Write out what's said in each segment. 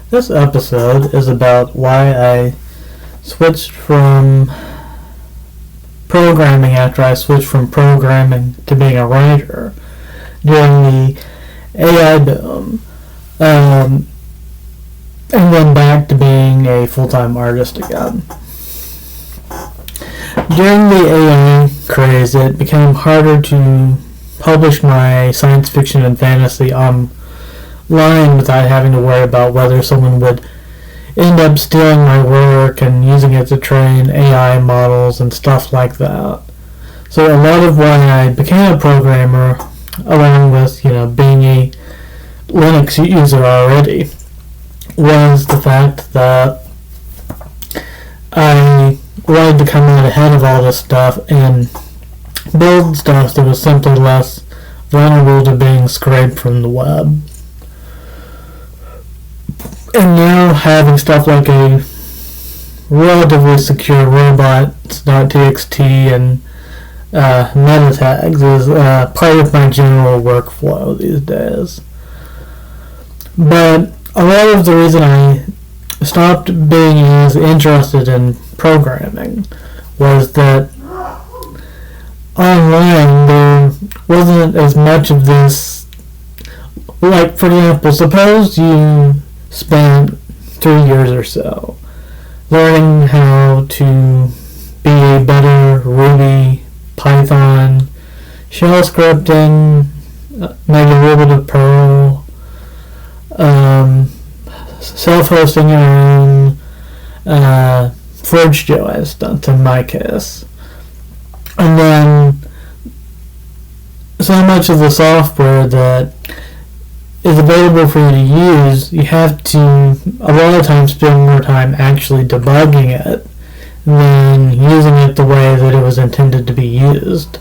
This episode is about why I switched from programming after I switched from programming to being a writer during the AI boom, and then back to being a full-time artist again. During the AI craze, it became harder to publish my science fiction and fantasy online without having to worry about whether someone would end up stealing my work and using it to train AI models and stuff like that. So a lot of why I became a programmer, along with being a Linux user already, was the fact that I wanted to come out ahead of all this stuff and build stuff that was simply less vulnerable to being scraped from the web. And now having stuff like a relatively secure robots.txt and meta tags is part of my general workflow these days. But a lot of the reason I stopped being as interested in programming was that online there wasn't as much of this. Like, for example, suppose you spent 3 years or so learning how to be a better Ruby, Python, shell scripting, maybe a little bit of Perl, self-hosting your own ForgeJS stuff in my case. And then so much of the software that is available for you to use, you have to a lot of times spend more time actually debugging it than using it the way that it was intended to be used.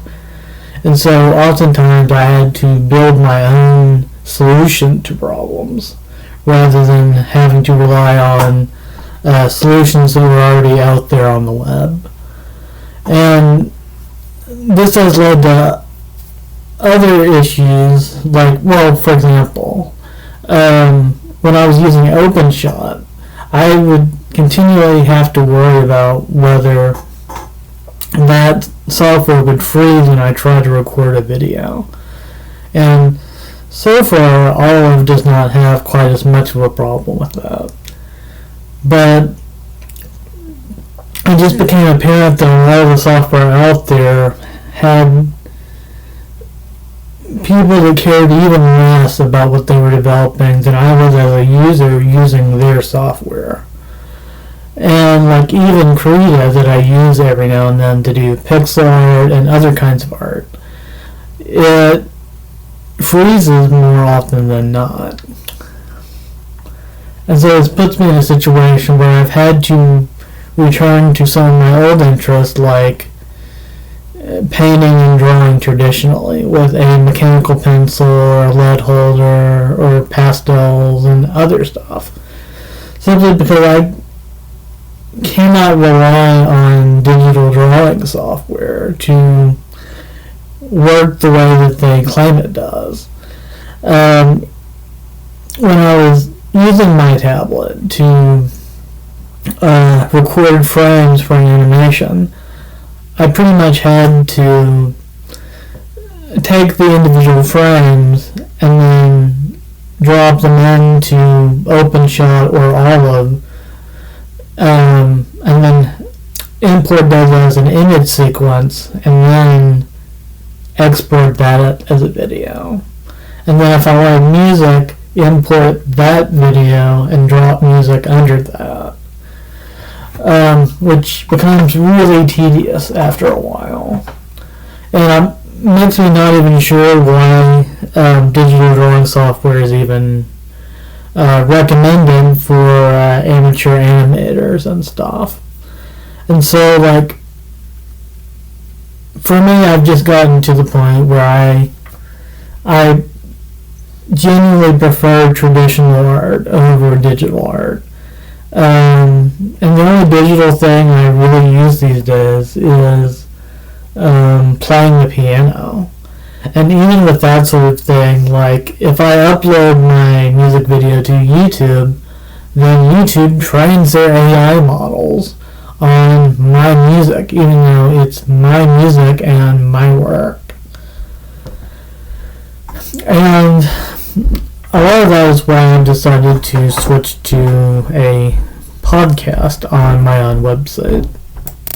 And so oftentimes I had to build my own solution to problems rather than having to rely on solutions that were already out there on the web. And this has led to other issues, like, well, for example, when I was using OpenShot, I would continually have to worry about whether that software would freeze when I tried to record a video. And so far, Olive does not have quite as much of a problem with that. But it just became apparent that a lot of the software out there had people that cared even less about what they were developing than I was as a user using their software. And like even Krita that I use every now and then to do pixel art and other kinds of art, it freezes more often than not. And so this puts me in a situation where I've had to return to some of my old interests, like painting and drawing traditionally with a mechanical pencil or a lead holder or pastels and other stuff, simply because I cannot rely on digital drawing software to work the way that they claim it does. When I was using my tablet to record frames for an animation, I pretty much had to take the individual frames and then drop them into OpenShot or Olive, and then import those as an image sequence and then export that as a video. And then if I wanted music, import that video and drop music under that. Which becomes really tedious after a while. And it makes me not even sure why digital drawing software is even recommended for amateur animators and stuff. And so, like, for me, I've just gotten to the point where I genuinely prefer traditional art over digital art. And the only digital thing I really use these days is playing the piano. And even with that sort of thing, like if I upload my music video to YouTube, then YouTube trains their AI models on my music, even though it's my music and my work. And a lot of that is why I've decided to switch to a podcast on my own website.